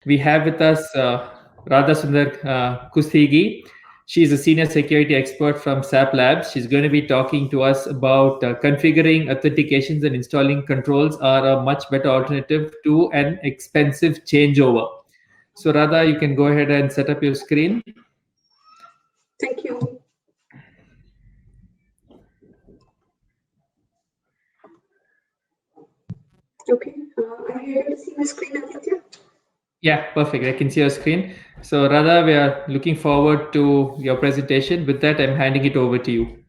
We have with us Radha Sandur Kustigi. She's a senior security expert from SAP Labs. She's going to be talking to us about configuring authentications and installing controls are a much better alternative to an expensive changeover. So Radha, you can go ahead and set up your screen. Thank you. Okay, are you able to see my screen, Aditya? Yeah, perfect. I can see your screen. So Radha, we are looking forward to your presentation. With that, I'm handing it over to you.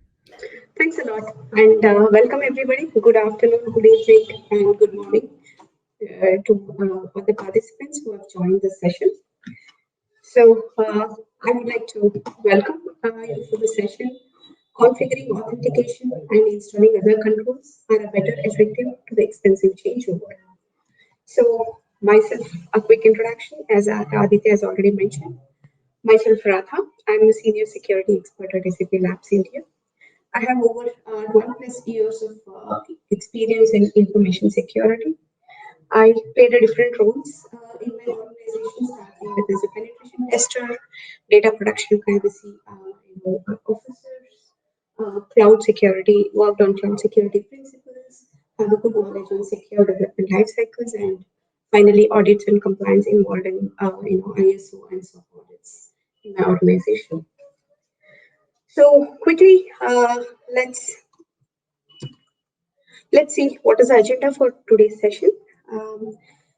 Thanks a lot, and welcome everybody. Good afternoon, good evening, and good morning to all the participants who have joined this session. So I would like to welcome you for the session. Configuring authentication and installing other controls are a better effective to the expensive changeover. So myself, a quick introduction, as Aditya has already mentioned. Myself, Radha. I'm a senior security expert at SAP Labs India. I have over 1+ years of experience in information security. I played different roles in my organization, starting with as a penetration tester, data protection privacy officers, cloud security, worked on cloud security principles, have a good knowledge on secure development life cycles, and finally audits and compliance involved in ISO and SOC audits in my organization. So quickly, let's see what is the agenda for today's session.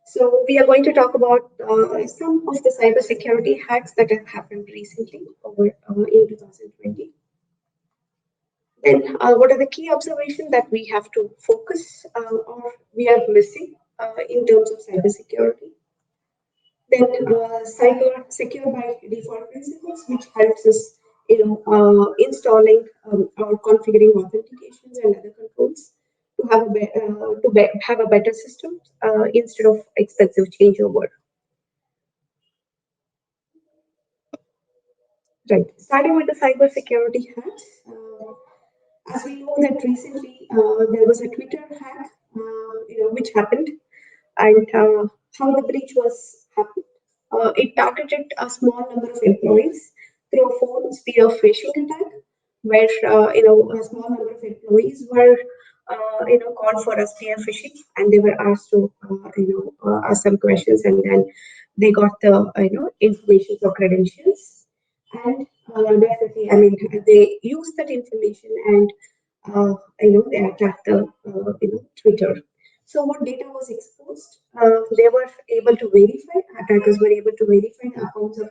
So we are going to talk about some of the cybersecurity hacks that have happened recently in 2020. Then what are the key observations that we have to focus or we are missing in terms of cybersecurity? Then cyber secure by default principles, which helps us installing or configuring authentications and other controls to have a better system instead of expensive changeover. Right. Starting with the cybersecurity hacks. As we know that recently there was a Twitter hack, which happened, and how the breach was happened. It targeted a small number of employees through a phone spear phishing attack, where a small number of employees were called for a spear phishing, and they were asked to ask some questions, and then they got the information or credentials, and definitely, I mean, they used that information and they attacked the Twitter. So what data was exposed? They were able to verify, attackers were able to verify the accounts of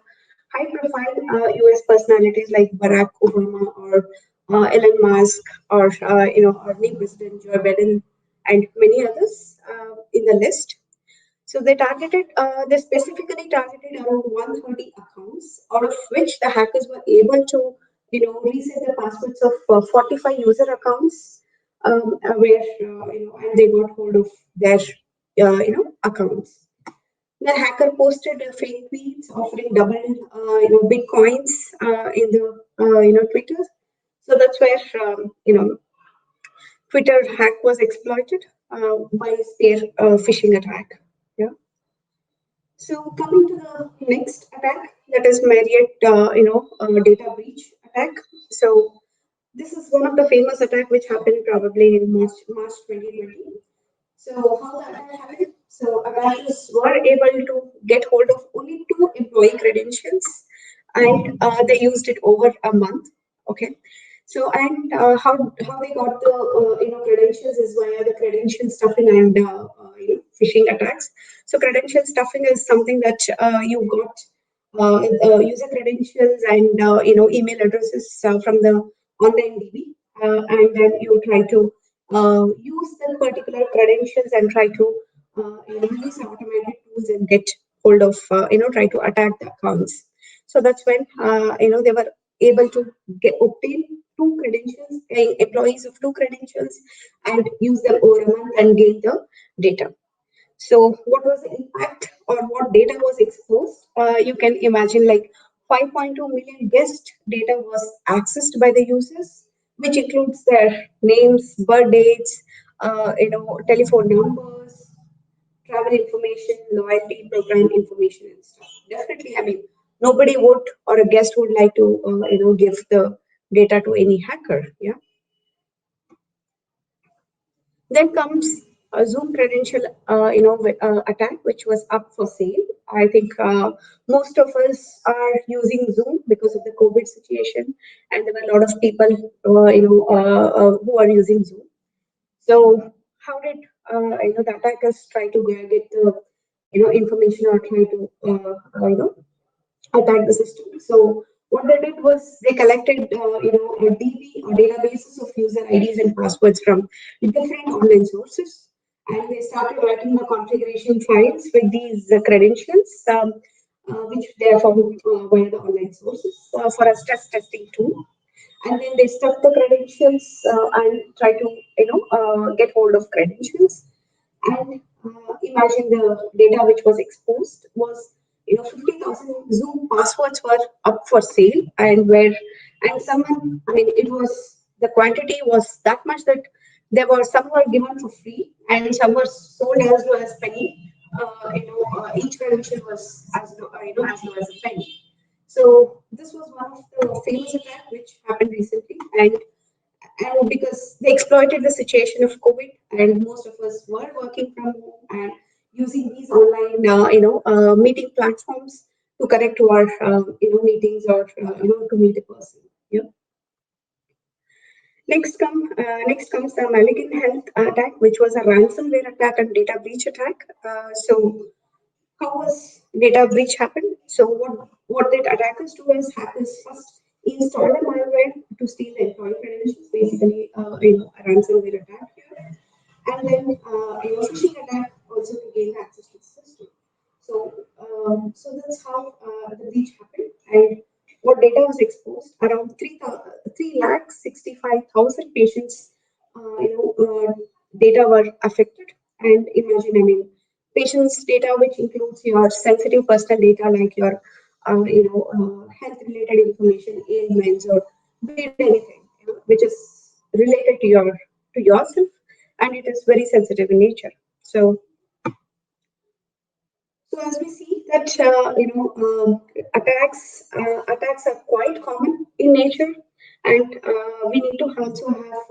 high-profile US personalities like Barack Obama or Elon Musk or our new President Joe Biden and many others in the list. So they specifically targeted around 130 accounts, out of which the hackers were able to, reset the passwords of 45 user accounts, where, and they got hold of their, accounts. The hacker posted fake tweets offering double, bitcoins in the, Twitter. So that's where, Twitter hack was exploited by a spear phishing attack. Yeah. So coming to the next attack, that is Marriott, data breach attack. So this is one of the famous attack which happened probably in March 2020. So how the attack happened? So attackers were able to get hold of only 2 employee credentials, and they used it over a month. Okay. So and how they got the credentials is via the credential stuffing and phishing attacks. So credential stuffing is something that you got user credentials and email addresses from the online DB, and then you try to use the particular credentials and try to use automated tools and get hold of try to attack the accounts. So that's when they were able to obtain 2 credentials, employees of 2 credentials, and use them over a month and gain the data. So what was the impact or what data was exposed? You can imagine like 5.2 million guest data was accessed by the users, which includes their names, birth dates, telephone numbers, travel information, loyalty program information and stuff. Definitely, I mean, nobody would or a guest would like to give the data to any hacker. Yeah. Then comes a Zoom credential attack, which was up for sale. I think most of us are using Zoom because of the COVID situation, and there were a lot of people who are using Zoom. So how did the attackers try to get the information or try to attack the system? So what they did was they collected a DB or databases of user IDs and passwords from different online sources, and they started writing the configuration files with these credentials, which they are found via the online sources for a stress testing tool. And then they stuff the credentials and try to get hold of credentials. And imagine the data which was exposed was 50,000 Zoom passwords were up for sale, and someone, I mean, it was, the quantity was that much that there were some were given for free and some were sold as low as penny. Each credential was as low as a penny. So this was one of the famous attacks which happened recently, and because they exploited the situation of COVID, and most of us were working from home and using these online, meeting platforms to connect to our, meetings or to meet a person. Yeah. Next comes the Malignant health attack, which was a ransomware attack and data breach attack. So how was data breach happen? So what did attackers do is hackers first install a malware to steal the employee credentials, basically a ransomware attack here, and then phishing attack also to gain access to the system. So that's how the breach happened, and what data was exposed. Around 3,65,000 patients, data were affected. And imagine, I mean, patients' data, which includes your sensitive personal data like your, health-related information, ailments, or be it anything, which is related to yourself, and it is very sensitive in nature. So as we see that attacks are quite common in nature, and we need to also have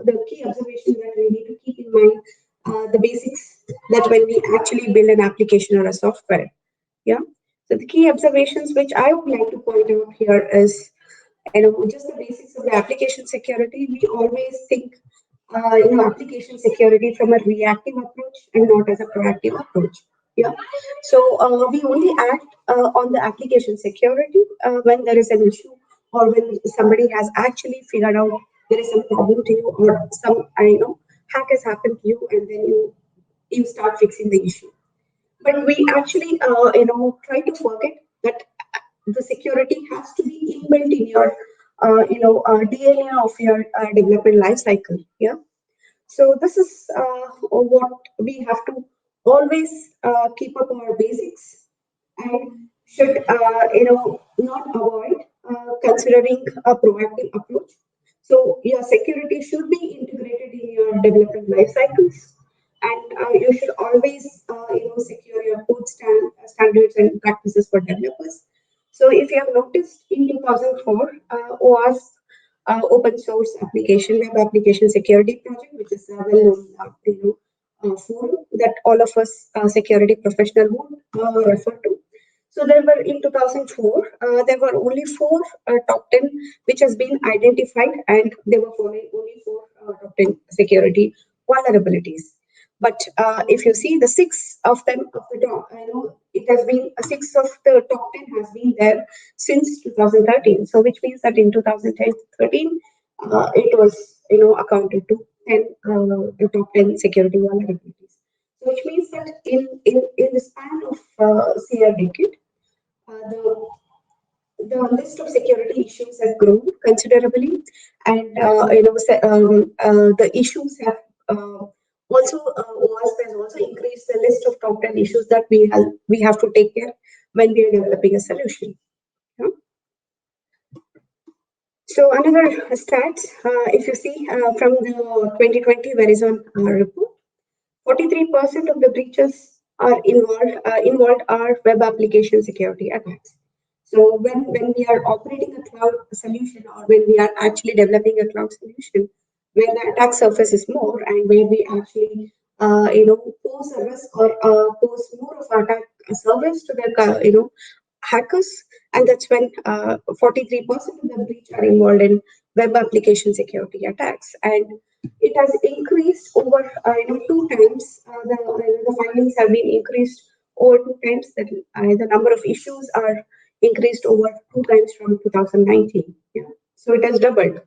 the key observations that we need to keep in mind, the basics that when we actually build an application or a software. Yeah. So the key observations which I would like to point out here is just the basics of the application security. We always think application security from a reactive approach and not as a proactive approach. Yeah. So we only act on the application security when there is an issue, or when somebody has actually figured out there is some problem to you, or some hack has happened to you, and then you start fixing the issue. But we actually try to forget that the security has to be inbuilt in your DNA of your development life cycle. Yeah. So this is what we have to always keep up our basics, and should not avoid considering a proactive approach. So your security should be integrated in your development life cycles, and you should always secure your code standards and practices for developers. So if you have noticed, in 2004, OWASP, open source application, web application security project, which is a well-known forum that all of us security professional would refer to. So there were, in 2004, there were only 4 top 10 which has been identified, and they were following only 4 top 10 security vulnerabilities. But if you see, the 6 of them of the top, it has been 6 of the top 10 has been there since 2013. So which means that in 2013, it was accounted to 10 the top 10 security vulnerabilities. So which means that in the span of say a decade, the list of security issues have grown considerably, and the issues have also OWASP has also increased the list of top 10 issues that we have to take care when we are developing a solution. Yeah? So another stats, if you see from the 2020 Verizon report, 43% of the breaches are involved are web application security attacks. So when we are operating a cloud solution, or when we are actually developing a cloud solution, where the attack surface is more, and where we actually pose a risk, or pose more of attack surface to the hackers, and that's when 43% of the breach are involved in web application security attacks, and it has increased over 2 times. The findings have been increased over 2 times. That the number of issues are increased over 2 times from 2019. Yeah. So it has doubled.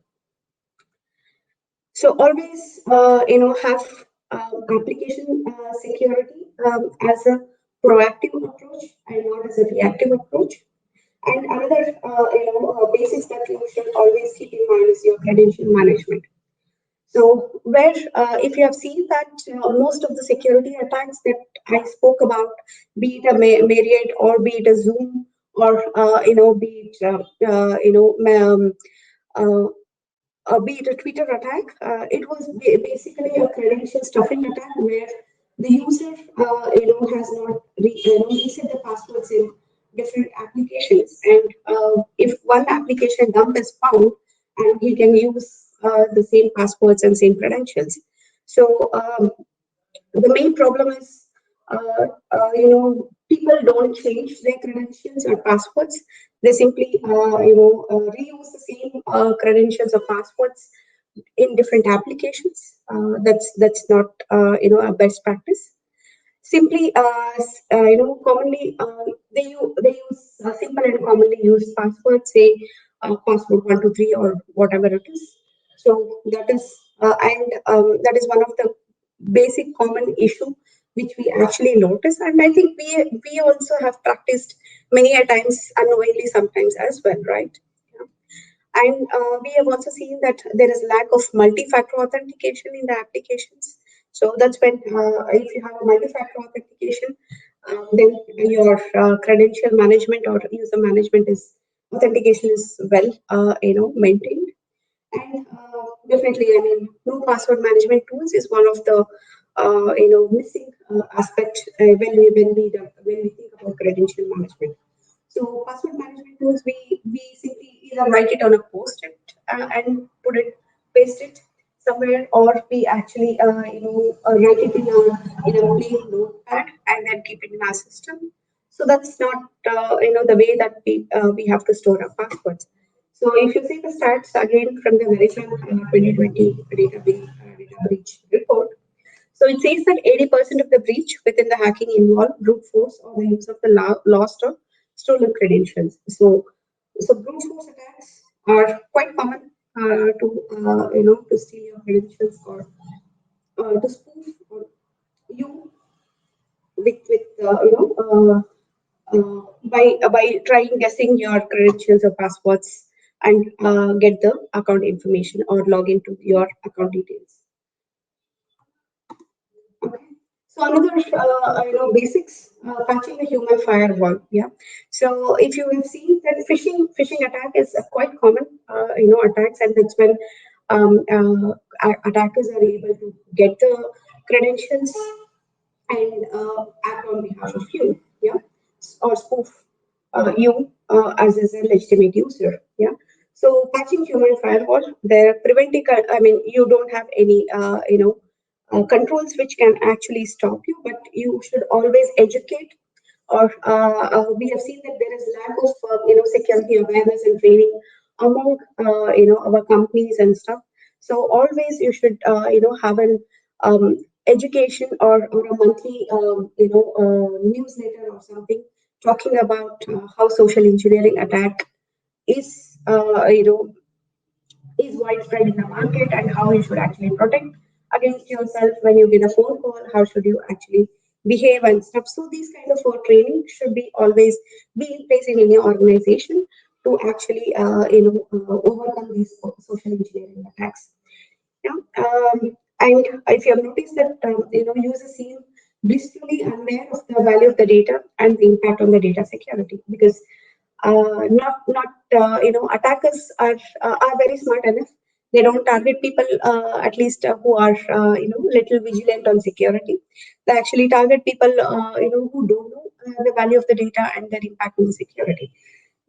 So always have application security as a proactive approach and not as a reactive approach. And another basics that you should always keep in mind is your credential management. So where if you have seen that most of the security attacks that I spoke about, be it a Marriott, or be it a Zoom, or be it be it a Twitter attack, it was basically a credential stuffing attack, where the user has not reset the passwords in different applications, and if one application dump is found, and he can use the same passwords and same credentials. So the main problem is, people don't change their credentials or passwords. They simply, reuse the same credentials or passwords in different applications. That's not, a best practice. Simply, commonly they use simple and commonly used passwords, say password 123 or whatever it is. So that is that is one of the basic common issue which we actually notice, and I think we also have practiced many a times unknowingly sometimes as well, right? And we have also seen that there is lack of multi-factor authentication in the applications. So that's when if you have a multi-factor authentication, then your credential management or user management is authentication is well, maintained. And definitely, I mean, no password management tools is one of the missing aspect when we think about credential management. So password management tools, we simply either write it on a post-it and put it, paste it somewhere, or we actually write it in a plain notepad and then keep it in our system. So that's not the way that we have to store our passwords. So if you see the stats again from the Verizon 2020 data breach report, so it says that 80% of the breach within the hacking involve brute force or the use of the lost or stolen credentials. So brute force attacks are quite common to steal your credentials, or to spoof or you with by trying guessing your credentials or passwords, and get the account information or log into your account details. Okay. So another, basics, patching a human firewall. Yeah. So if you have seen that phishing attack is a quite common, attacks, and that's when attackers are able to get the credentials and act on behalf of you. Yeah. Or spoof you as a legitimate user. Yeah. So patching human firewall, they're preventing. I mean, you don't have any, controls which can actually stop you, but you should always educate. Or we have seen that there is lack of security awareness and training among our companies and stuff. So always you should have an education, or a monthly newsletter or something talking about how social engineering attack is is widespread in the market, and how you should actually protect against yourself when you get a phone call, how should you actually behave and stuff. So these kind of training should be always be in place in any organization to actually overcome these social engineering attacks. Yeah. And if you have noticed that users seem blissfully unaware of the value of the data and the impact on the data security, because not attackers are very smart enough. They don't target people, at least who are, little vigilant on security. They actually target people, who don't know the value of the data and their impact on the security.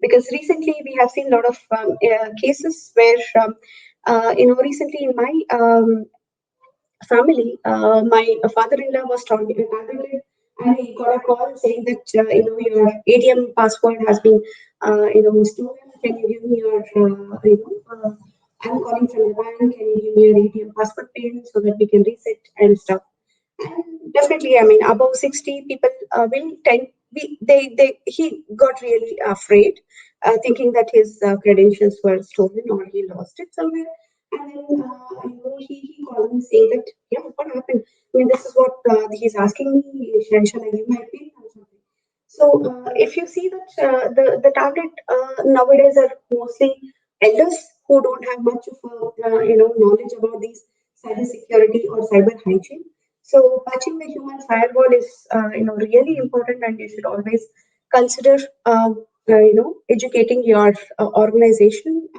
Because recently we have seen a lot of cases where, recently in my family, my father-in-law was targeted, and he got a call saying that your ATM password has been stolen. Can you give me your I'm calling from the bank. Can you give me your ATM password pin so that we can reset and stuff? And definitely, I mean, above 60 people will tend. He got really afraid, thinking that his credentials were stolen or he lost it somewhere. And then he called me saying that, yeah, what happened? I mean, this is what he's asking me. Shall I give my pin or something? So if you see that the target nowadays are mostly elders who don't have much of knowledge about these cyber security or cyber hygiene. So patching the human firewall is really important, and you should always consider educating your organization,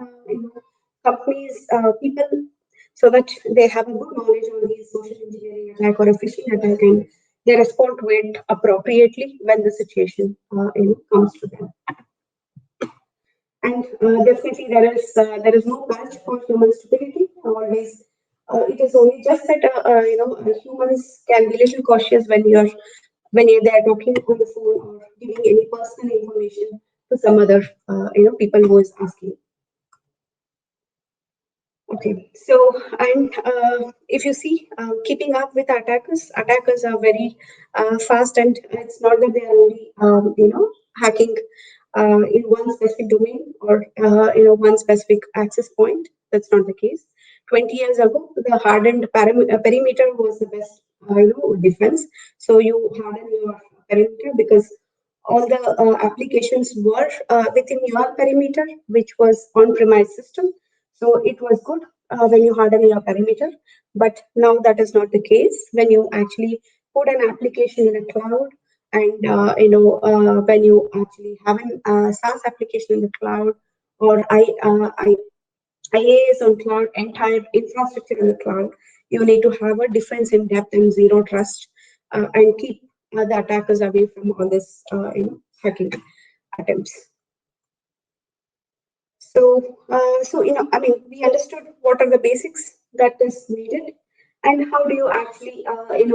companies, people, so that they have a good knowledge on these social engineering attack or a phishing attack, and they respond to it appropriately when the situation comes to them. And definitely there is no patch for human stupidity. Always, it is only just that humans can be a little cautious when they are talking on the phone or giving any personal information to some other people who is asking. Okay, so and if you see, keeping up with attackers are very fast, and it's not that they are only hacking in one specific domain or one specific access point. That's not the case. 20 years ago, the hardened perimeter was the best defense. So you harden your perimeter because all the applications were within your perimeter, which was on-premise system. So it was good when you harden your perimeter, but now that is not the case. When you actually put an application in a cloud, and when you actually have a SaaS application in the cloud, or IaaS on cloud, entire infrastructure in the cloud, you need to have a defense in depth and zero trust, and keep the attackers away from all this hacking attempts. So, I mean, we understood what are the basics that is needed, and how do you actually,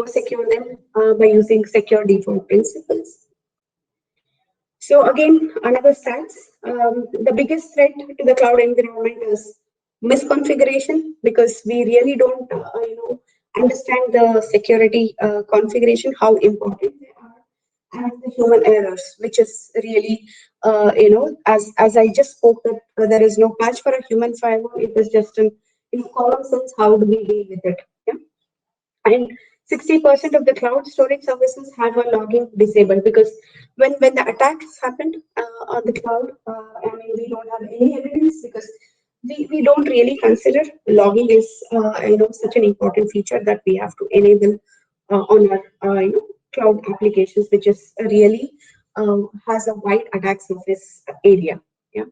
secure them by using secure default principles. So again, another stats. The biggest threat to the cloud environment is misconfiguration, because we really don't, understand the security configuration, how important they are, and the human errors, which is really, as I just spoke, that there is no patch for a human firewall. It is just in common sense. How do we deal with it? Yeah, and 60% of the cloud storage services have a logging disabled, because when the attacks happened on the cloud, I mean, we don't have any evidence, because we don't really consider logging is such an important feature that we have to enable on our cloud applications, which is really has a wide attack surface area. Yeah.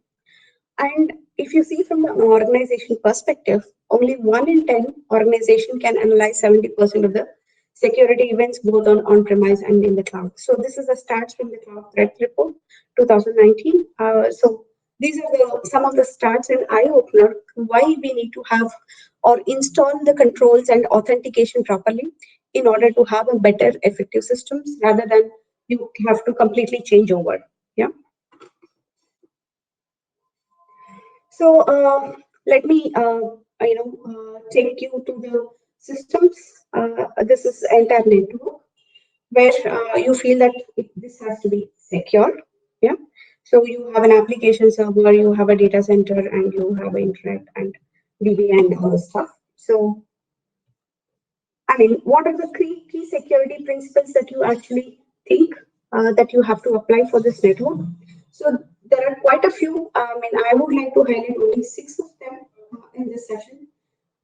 And if you see from the organization perspective, only 1 in 10 organization can analyze 70% of the security events, both on-premise and in the cloud. So this is the stats from the Cloud Threat Report 2019. So these are some of the stats and eye-opener why we need to have or install the controls and authentication properly in order to have a better effective systems, rather than you have to completely change over. Yeah. So let me, take you to the systems. This is entire network where you feel that this has to be secure. Yeah. So you have an application server, you have a data center, and you have internet and DB and all the stuff. So, I mean, what are the key security principles that you actually think that you have to apply for this network? So there are quite a few. I mean, I would like to highlight only 6 of them in this session.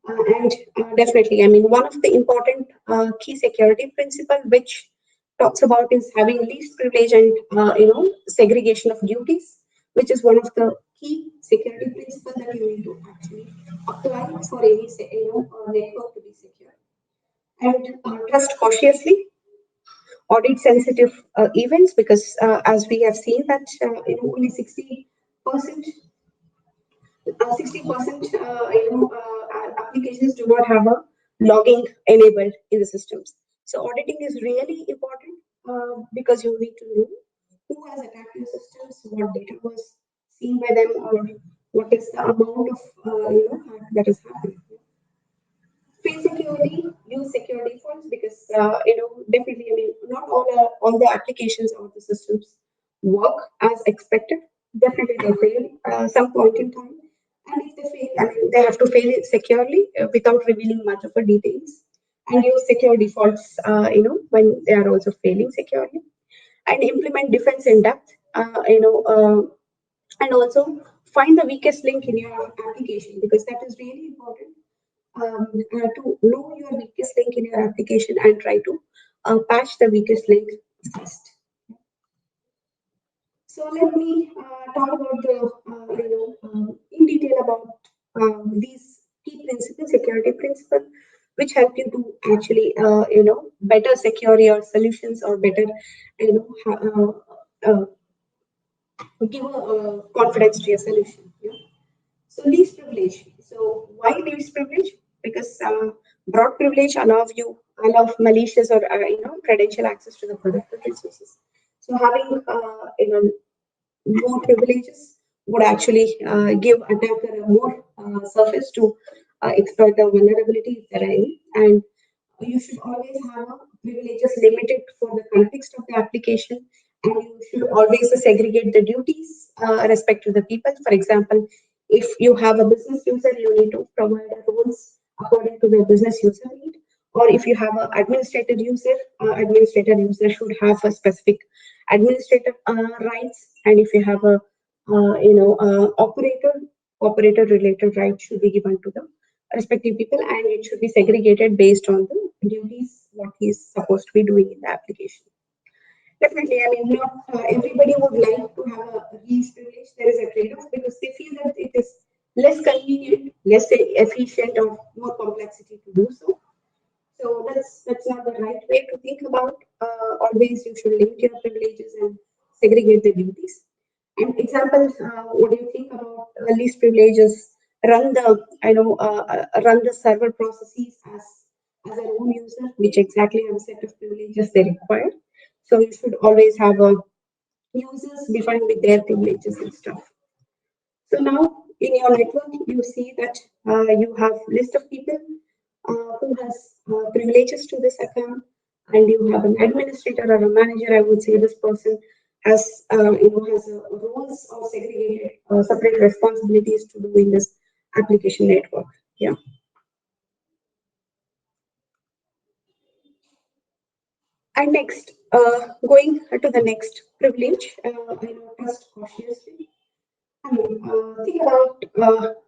And definitely, I mean, one of the important key security principle which talks about is having least privilege and segregation of duties, which is one of the key security principle that you need to actually apply for any network to be secure. And trust cautiously, audit sensitive events, because as we have seen that only 60% 60% applications do not have a logging enabled in the systems. So auditing is really important because you need to know who has attacked your systems, what data was seen by them, or what is the amount of hack that is happening. Fail securely, use secure defaults, because definitely, I mean, not all the applications or the systems work as expected. Definitely they fail some point in time, and if they fail, I mean, they have to fail it securely without revealing much of the details, and use secure defaults when they are also failing securely, and implement defense in depth, and also find the weakest link in your application, because that is really important to know your weakest link in your application and try to patch the weakest link first. So let me talk about in detail about these key principles, security principles, which help you to actually better secure your solutions, or better give a confidence to your solution. So least privilege. So why least privilege? Because broad privilege allow malicious or credential access to the protected resources. So having more privileges would actually give attacker a more surface to exploit the vulnerability if there are any. And you should always have privileges limited for the context of the application, and you should always segregate the duties respect to the people. For example, if you have a business user, you need to provide rules according to the business user need. Or if you have an administrator user should have a specific administrative rights. And if you have a operator related rights should be given to the respective people, and it should be segregated based on the duties what he's supposed to be doing in the application. Definitely, I mean, not everybody would like to have a least privilege. There is a trade-off because they feel that it is less convenient, less efficient, or more complexity to do so. So that's not the right way to think about. Always you should limit your privileges and segregate the duties. And examples, what do you think about least privileges? Run the server processes as their own user, which exactly have a set of privileges they require. So you should always have a users defined with their privileges and stuff. So now in your network, you see that you have list of people who has privileges to this account, and you have an administrator or a manager. I would say this person has has roles or segregated separate responsibilities to do in this application network. Yeah. And next, going to the next privilege, trust cautiously. Think about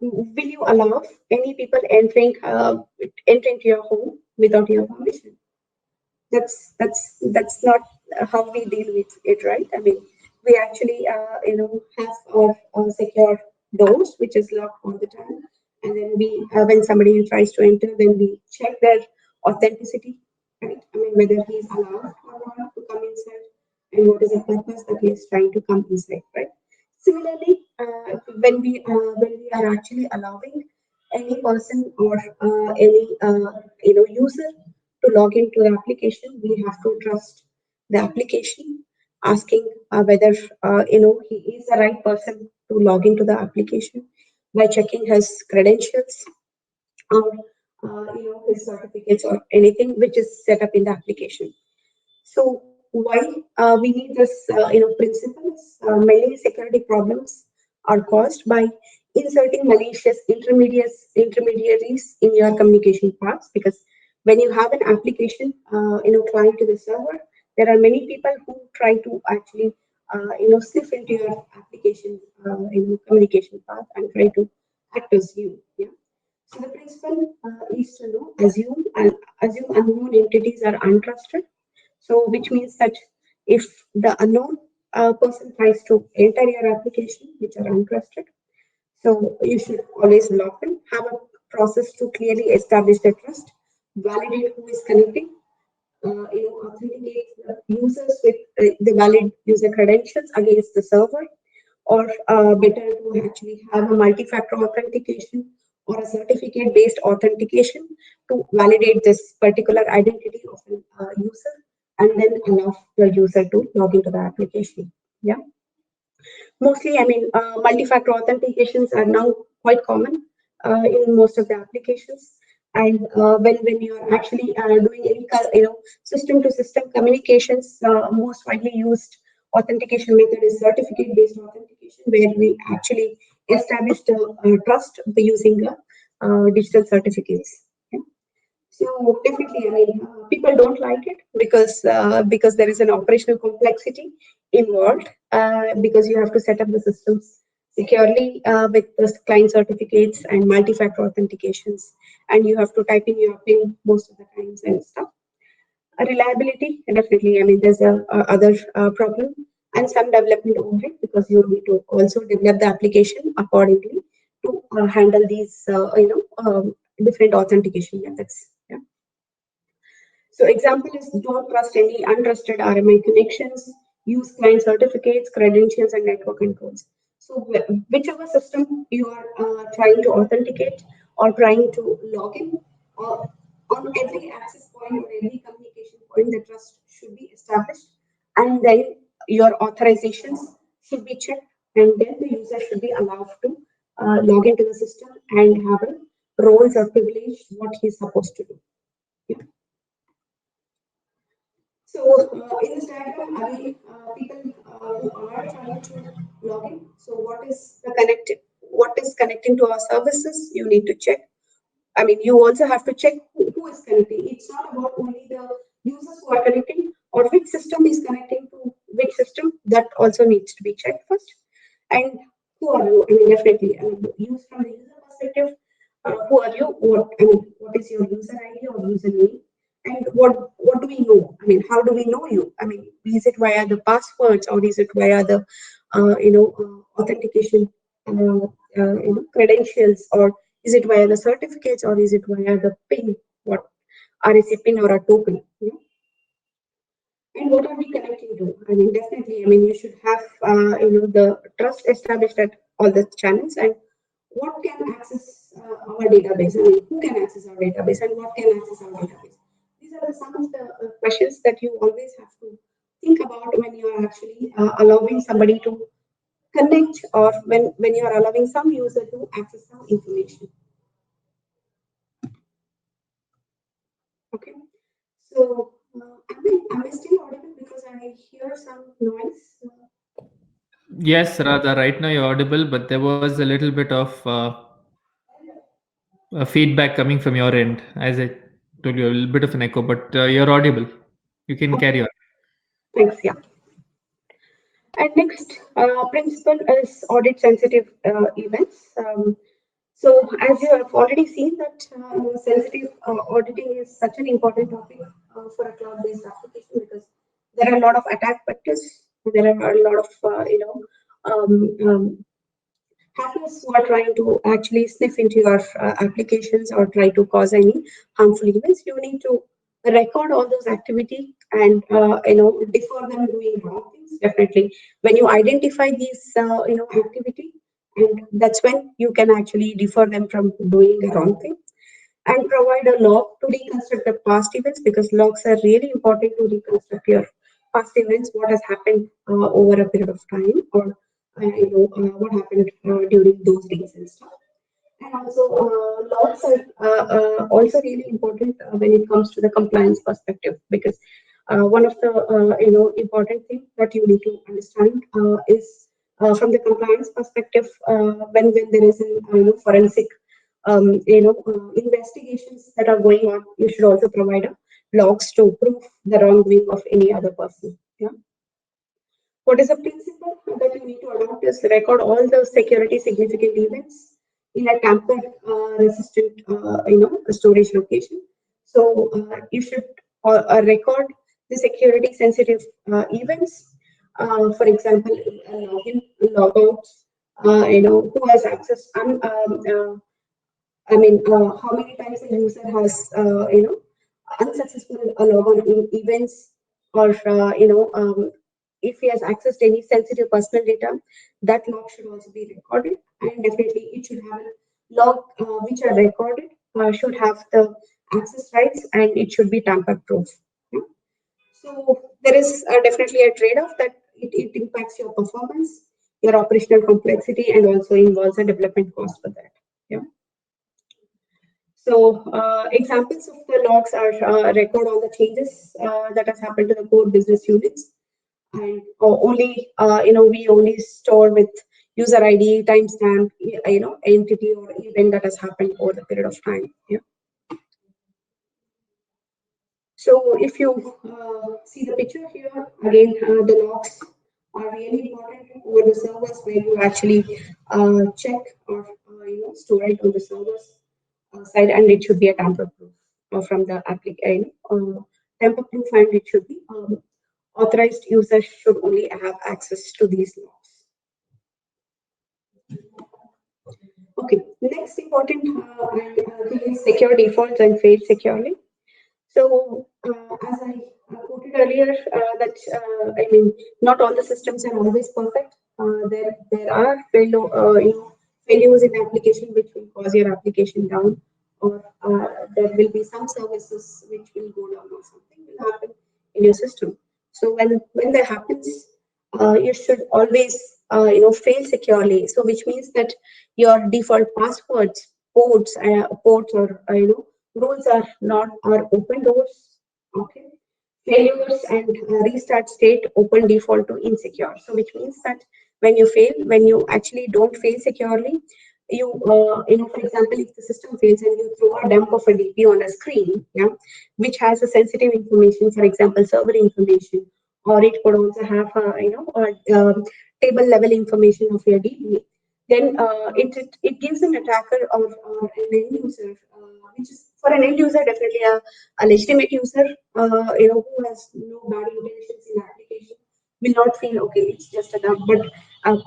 will you allow any people entering to your home without your permission? That's not how we deal with it, right? I mean, we actually have our secure doors which is locked all the time, and then we when somebody tries to enter, then we check their authenticity, right? I mean, whether he is allowed or not to come inside, and what is the purpose that he is trying to come inside, right? Similarly, when we are actually allowing any person or any user to log into the application, we have to trust the application, asking whether he is the right person to log into the application by checking his credentials or his certificates or anything which is set up in the application. So why we need this principles? Many security problems are caused by inserting malicious intermediaries in your communication paths, because when you have an application client to the server, there are many people who try to actually sniff into your application communication path and try to act as you. Yeah. So the principle is to know assume unknown entities are untrusted. So which means that if the unknown person tries to enter your application, which are untrusted, So you should always log in, have a process to clearly establish the trust, validate who is connecting, authenticate the users with the valid user credentials against the server, or better to actually have a multi-factor authentication or a certificate-based authentication to validate this particular identity of a user and then allow the user to log into the application. Yeah. Mostly, multi-factor authentications are now quite common in most of the applications. And when you are actually doing any system-to-system communications, most widely used authentication method is certificate-based authentication, where we actually establish the trust by using digital certificates. Okay. So definitely, people don't like it because there is an operational complexity involved, because you have to set up the systems securely with the client certificates and multi-factor authentications, and you have to type in your PIN most of the times and stuff. Reliability, definitely, there's a other problem and some development over it, because you need to also develop the application accordingly to handle these different authentication methods. Yeah. So example is, don't trust any untrusted RMI connections, use client certificates, credentials, and network controls. So whichever system you are trying to authenticate or trying to log in, or on every access point or every communication point, the trust should be established, and then your authorizations should be checked, and then the user should be allowed to log into the system and have a roles or privilege what he's supposed to do. Yeah. So in this diagram, again, people who are trying to log in. So what is connecting to our services? You need to check. You also have to check who is connecting. It's not about only the users who are connecting, or which system is connecting to which system. That also needs to be checked first. And who are you? Definitely. Use from the user perspective. Who are you? What is your user ID or username? And what do we know? How do we know you? Is it via the passwords, or is it via the authentication credentials, or is it via the certificates, or is it via the PIN? What RSA PIN or a token? Yeah? And what are we connecting to? Definitely. You should have the trust established at all the channels, and what can access our database. Who can access our database, and what can access our database? These are some of the questions that you always have to think about when you are actually allowing somebody to connect, or when you are allowing some user to access some information. Okay. So, am I still audible? Because I hear some noise. Yes, Radha, right now you're audible, but there was a little bit of feedback coming from your end. As I told you, a little bit of an echo, but you're audible. You can carry on. Thanks. Yeah. And next principle is audit sensitive events. So as you have already seen that sensitive auditing is such an important topic for a cloud-based application, because there are a lot of attack vectors. There are a lot of hackers who are trying to actually sniff into your applications or try to cause any harmful events. You need to record all those activity and defer them doing wrong things. Definitely, when you identify these activity, and that's when you can actually defer them from doing the wrong thing, and provide a log to reconstruct the past events, because logs are really important to reconstruct your past events, what has happened over a period of time, or what happened during those days and stuff. And also, logs are also really important when it comes to the compliance perspective, because one of the important things that you need to understand is from the compliance perspective, when there is an forensic investigations that are going on, you should also provide logs to prove the wrongdoing of any other person. Yeah. What is a principle that you need to adopt is record all the security significant events in a tamper resistant storage location. So you should record the security sensitive events. For example, login, logouts, who has access, how many times a user has, unsuccessful logon in events, or, if he has accessed any sensitive personal data, that log should also be recorded. And definitely it should have a log which are recorded, should have the access rights, and it should be tamper proof. Yeah. So there is definitely a trade-off that it impacts your performance, your operational complexity, and also involves a development cost for that. Yeah. So examples of the logs are record all the changes that has happened to the core business units, and only we only store with user ID, timestamp, entity or event that has happened over the period of time. Yeah. So if you see the picture here, again, the logs are really important over the servers, where you actually check or store it on the servers side, and it should be a tamper proof from the application. Tamper proof, and it should be authorized users should only have access to these logs. Okay, next important thing is secure defaults and fail securely. So, as I quoted earlier, not all the systems are always perfect. There are failures in application which will cause your application down, or there will be some services which will go down, or something will happen in your system. So when that happens, you should always fail securely. So which means that your default passwords, ports, or roles are open doors. Okay. Failures and restart state open default to insecure. So which means that when you actually don't fail securely, for example, if the system fails and you throw a dump of a DP on a screen, yeah, which has a sensitive information, for example, server information, or it could also have table level information of your DP, then it gives an attacker or an end user, which is for an end user definitely a legitimate user, who has no bad intentions in application, will not feel okay, it's just a dump. But an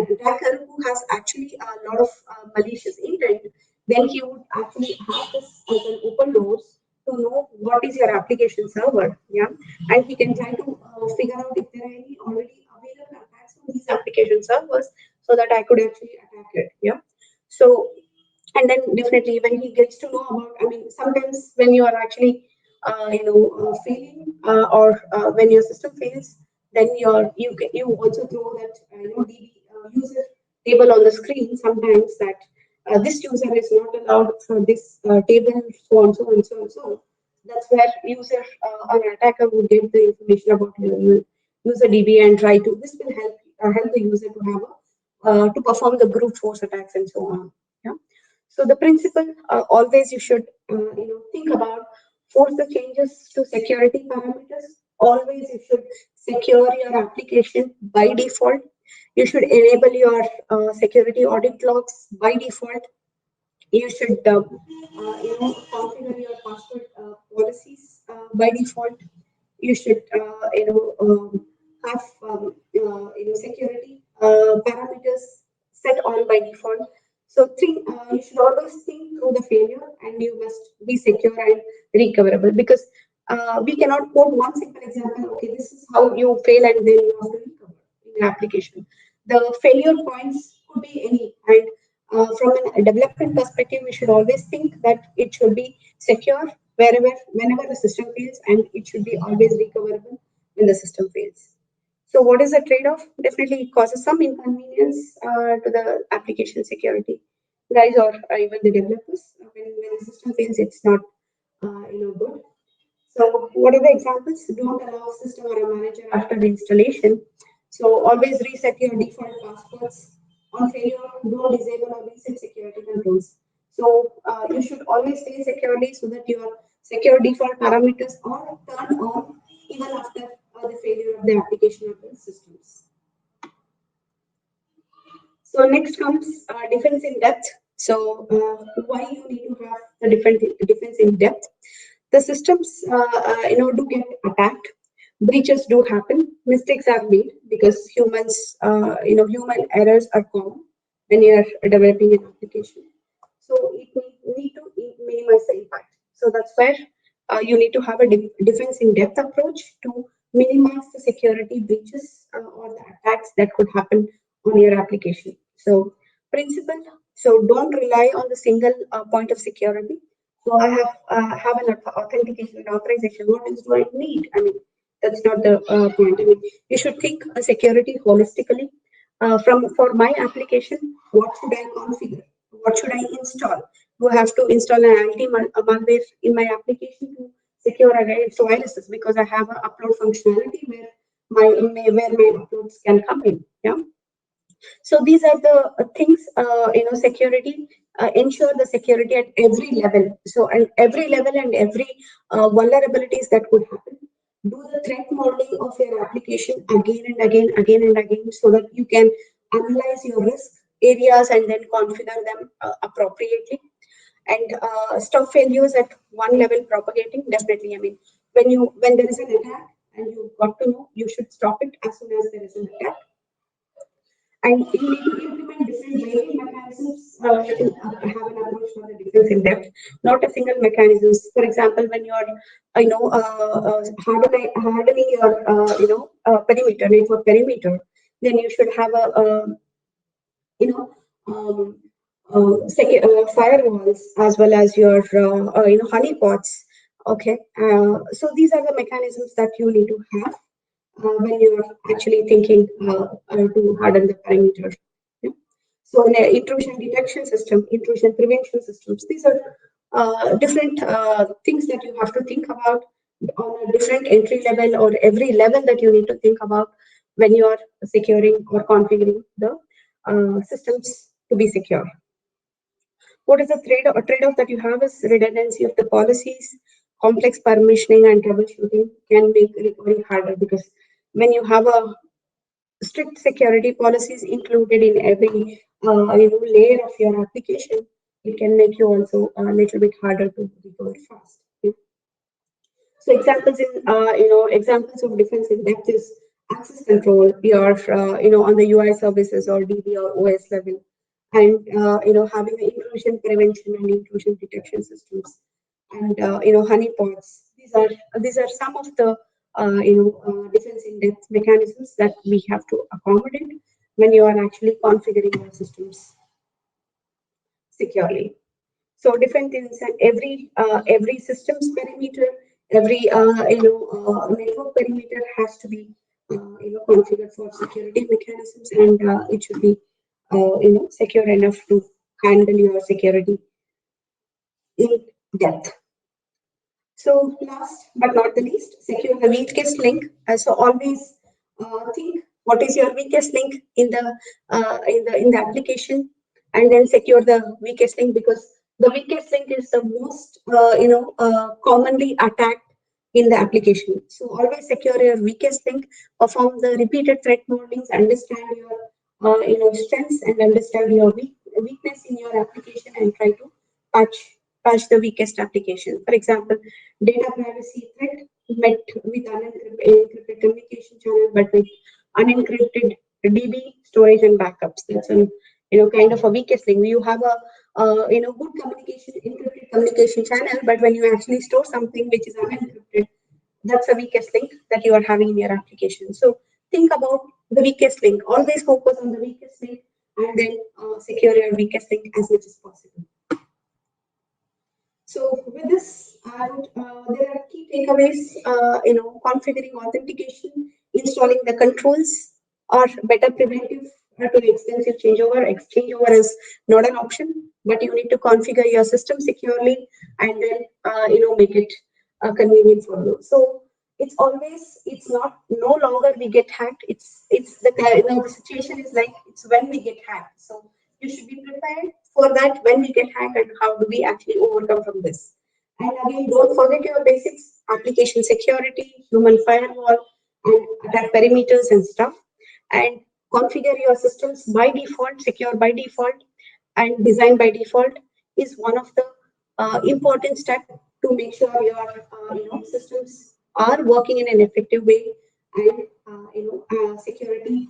attacker who has actually a lot of malicious intent, then he would actually have this as an open doors to know what is your application server, yeah, and he can try to figure out if there are any already available attacks on these application servers, so that I could actually attack it, yeah. So, and then definitely when he gets to know about, sometimes when you are actually failing, or when your system fails, then you also throw that DB user table on the screen sometimes, that this user is not allowed for this table, so on, so on, so on. So that's where user or an attacker will get the information about your user DB and try to. This will help the user to have to perform the brute force attacks and so on. Yeah. So the principle, always you should think about, force the changes to security parameters. Always you should secure your application by default. You should enable your security audit logs by default. You should configure your password policies by default. You should have security parameters set on by default. So you should always think through the failure, and you must be secure and recoverable, because we cannot quote one simple example. Okay, this is how you fail, and then you have to recover in your application. The failure points could be any, and from a development perspective, we should always think that it should be secure whenever the system fails, and it should be always recoverable when the system fails. So what is the trade-off? Definitely it causes some inconvenience to the application security guys, or even the developers. When the system fails, it's not good. So what are the examples? Don't allow system or a manager after the installation. So always reset your default passwords. On failure, don't disable or reset security controls. So you should always stay securely, so that your secure default parameters are turned on even after the failure of the application or the systems. So next comes defense in depth. So why you need to have the defense in depth? The systems do get attacked, breaches do happen, mistakes are made, because human errors are common. when you're developing an application. So it need to minimize the impact. So that's where you need to have a defense in depth approach to minimize the security breaches or the attacks that could happen on your application. So principle, so don't rely on the single point of security. So I have an authentication and authorization. What else do I need? I mean, that's not the point. I mean, you should think security holistically. For my application, what should I configure? What should I install? Do I have to install an anti-malware in my application to secure against viruses because I have an upload functionality where my uploads can come in. Yeah. So these are the things, security, ensure the security at every level. So at every level and every vulnerabilities that could happen. Do the threat modeling of your application again and again, so that you can analyze your risk areas and then configure them appropriately. And stop failures at one level propagating. Definitely, I mean, when there is an attack and you've got to know, you should stop it as soon as there is an attack. And you need to implement different rating mechanisms to have an approach for the defense in depth, not a single mechanisms. For example, when you're, hardening your, perimeter, network perimeter, then you should have you know, um, firewalls as well as your, honeypots. Okay, so these are the mechanisms that you need to have when you're actually thinking to harden the perimeter. Yeah. So, intrusion detection system, intrusion prevention systems, these are different things that you have to think about on a different entry level or every level that you need to think about when you are securing or configuring the systems to be secure. What is the trade-off that you have is redundancy of the policies, complex permissioning and troubleshooting can make recovery harder, because when you have a strict security policies included in every layer of your application, it can make you also a little bit harder to recover fast. Okay? So examples of defense in depth is access control. Your on the UI services or DB or OS level, and having the intrusion prevention and intrusion detection systems, and honeypots. These are some of the defense in depth mechanisms that we have to accommodate when you are actually configuring your systems securely. So defense in every systems perimeter, every network perimeter has to be configured for security mechanisms, and it should be secure enough to handle your security in depth. So last but not the least, secure the weakest link. So always think what is your weakest link in the application, and then secure the weakest link, because the weakest link is the most commonly attacked in the application. So always secure your weakest link, perform the repeated threat modelings, understand your strengths and understand your weakness in your application, and try to patch the weakest application. For example, data privacy threat met with unencrypted communication channel, but with unencrypted DB storage and backups. That's an kind of a weakest link. You have a good communication, encrypted communication channel, but when you actually store something which is unencrypted, that's the weakest link that you are having in your application. So think about the weakest link. Always focus on the weakest link, and then secure your weakest link as much as possible. So with this, there are key takeaways. Configuring authentication, installing the controls, or better preventive to extensive changeover. Changeover is not an option, but you need to configure your system securely, and then make it convenient for you. So it's no longer we get hacked. It's the situation is like it's when we get hacked. So you should be prepared for that when we get hacked, and how do we actually overcome from this. And again, don't forget your basics: application security, human firewall, and attack perimeters and stuff. And configure your systems by default, secure by default, and design by default is one of the important steps to make sure your systems are working in an effective way, and security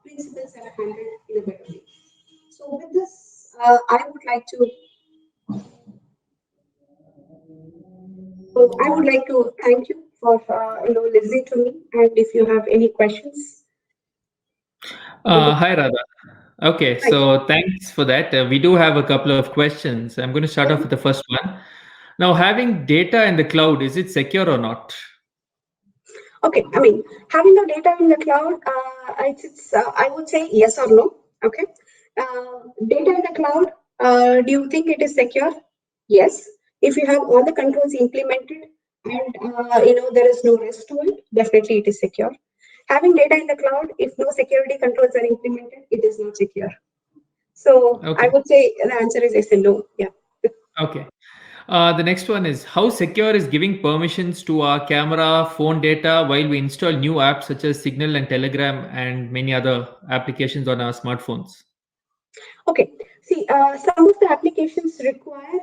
principles are handled in a better way. So with this, I would like to thank you for listening to me. And if you have any questions, Hi, Radha. Okay, right. so thanks for that. We do have a couple of questions. I'm going to start off with the first one. Now, having data in the cloud, is it secure or not? Okay, I mean, having the data in the cloud, I would say yes or no. Okay, data in the cloud, do you think it is secure? Yes. If you have all the controls implemented and there is no risk to it, definitely it is secure. Having data in the cloud, if no security controls are implemented, it is not secure. So I Okay. would say the answer is yes and no. Yeah. Okay. The next one is how secure is giving permissions to our camera, phone data while we install new apps such as Signal and Telegram and many other applications on our smartphones? Okay. See, some of the applications require,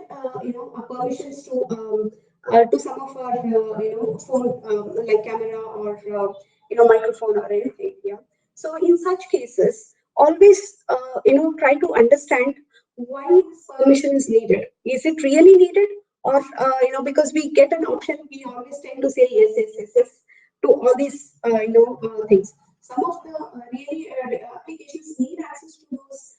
permissions to some of our, phone, like camera or, microphone or anything. Yeah. So in such cases, always, try to understand why this permission is needed. Is it really needed? Or, because we get an option, we always tend to say yes, yes, yes, yes to all these, things. Some of the really applications need access to those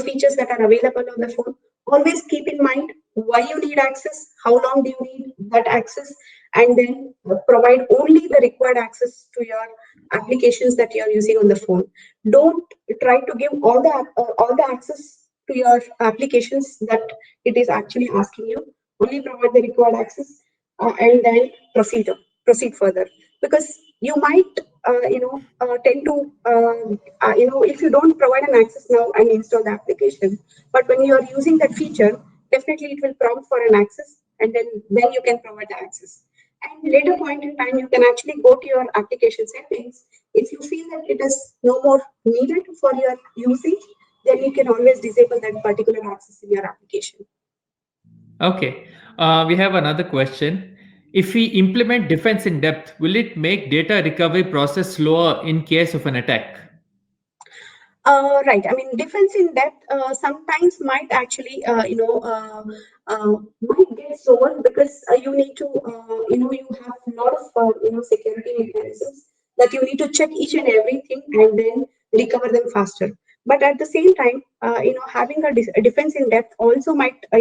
features that are available on the phone. Always keep in mind why you need access, how long do you need that access, and then provide only the required access to your applications that you are using on the phone. Don't try to give all the access to your applications that it is actually asking you. Only provide the required access and then proceed further, because you might tend to if you don't provide an access now and install the application, but when you are using that feature, definitely it will prompt for an access, and then you can provide the access. And later point in time, you can actually go to your application settings. If you feel that it is no more needed for your usage, then you can always disable that particular access in your application. Okay. We have another question. If we implement defense in depth, will it make data recovery process slower in case of an attack? Right. I mean, defense in depth sometimes might actually, might get slower because you need to, you have a lot of, security mechanisms that you need to check each and everything and then recover them faster. But at the same time, having a defense in depth also might, uh,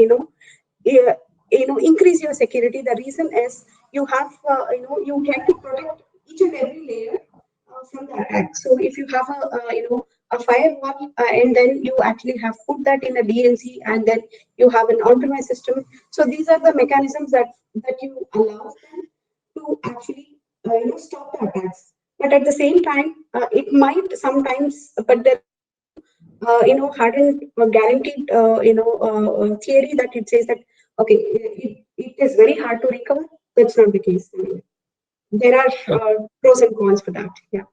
increase your security. The reason is you have, you tend to protect each and every layer from the attack. So if you have a firewall and then you actually have put that in a DNC and then you have an on-premise system. So these are the mechanisms that you allow them to actually stop the attacks. But at the same time, it might sometimes, but there is no hardened or guaranteed theory that it says that okay, it is very hard to recover. That's not the case. I mean, there are pros and cons for that. Yeah.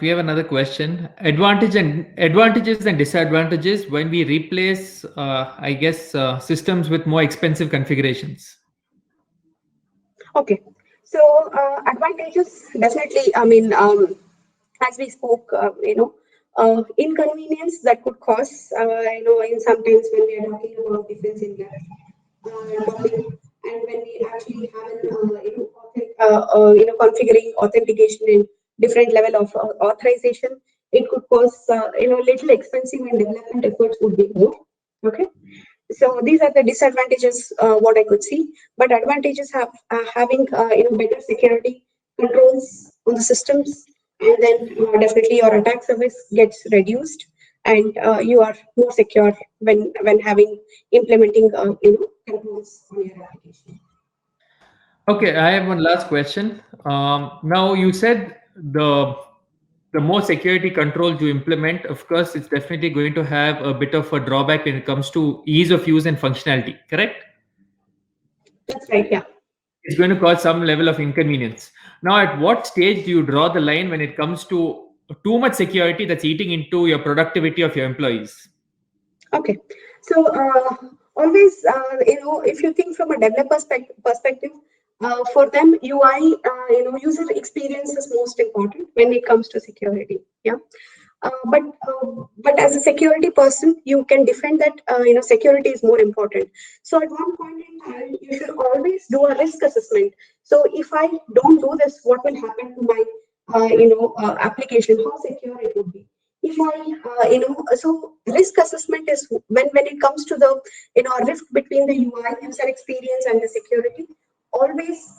We have another question. Advantages and disadvantages when we replace, I guess, systems with more expensive configurations. Okay. So advantages definitely. I mean, as we spoke, inconvenience that could cause, in sometimes when we are talking about defense in depth topic, and when we actually have an, configuring authentication in different level of authorization, it could cause, little expensive and development efforts would be more. Okay. So these are the disadvantages, what I could see. But advantages have having better security controls on the systems, and then definitely your attack service gets reduced, and you are more secure when having implementing controls on your application. Okay, I have one last question. Now you said the more security controls you implement, of course, it's definitely going to have a bit of a drawback when it comes to ease of use and functionality. Correct? That's right. Yeah. It's going to cause some level of inconvenience. Now, at what stage do you draw the line when it comes to too much security that's eating into your productivity of your employees? Okay. So always, if you think from a developer perspective, for them UI, user experience is most important when it comes to security. Yeah. But as a security person, you can defend that security is more important. So at one point in time, you should always do a risk assessment. So if I don't do this, what will happen to my application? How secure it would be? If so risk assessment is when it comes to the risk between the UI user experience and the security. Always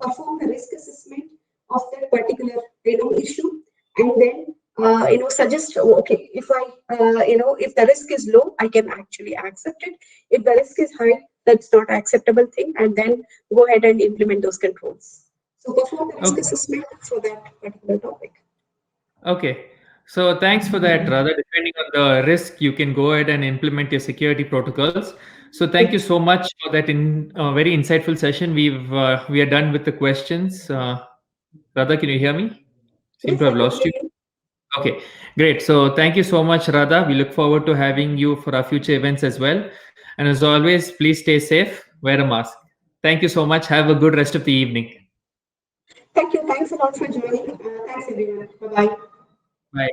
perform the risk assessment of that particular issue, and then suggest, okay, if I if the risk is low, I can actually accept it. If the risk is high, that's not acceptable thing, and then go ahead and implement those controls. So perform the risk assessment for that particular topic. Okay. So thanks for that, Radha. Depending on the risk, you can go ahead and implement your security protocols. So thank you so much for that very insightful session. We are done with the questions. Radha, can you hear me? Seem Yes, to have I can lost hear you. you. Okay, great. So thank you so much, Radha. We look forward to having you for our future events as well. And as always, please stay safe, wear a mask. Thank you so much. Have a good rest of the evening. Thank you. Thanks a lot for joining. Thanks, everyone. Bye-bye. Bye.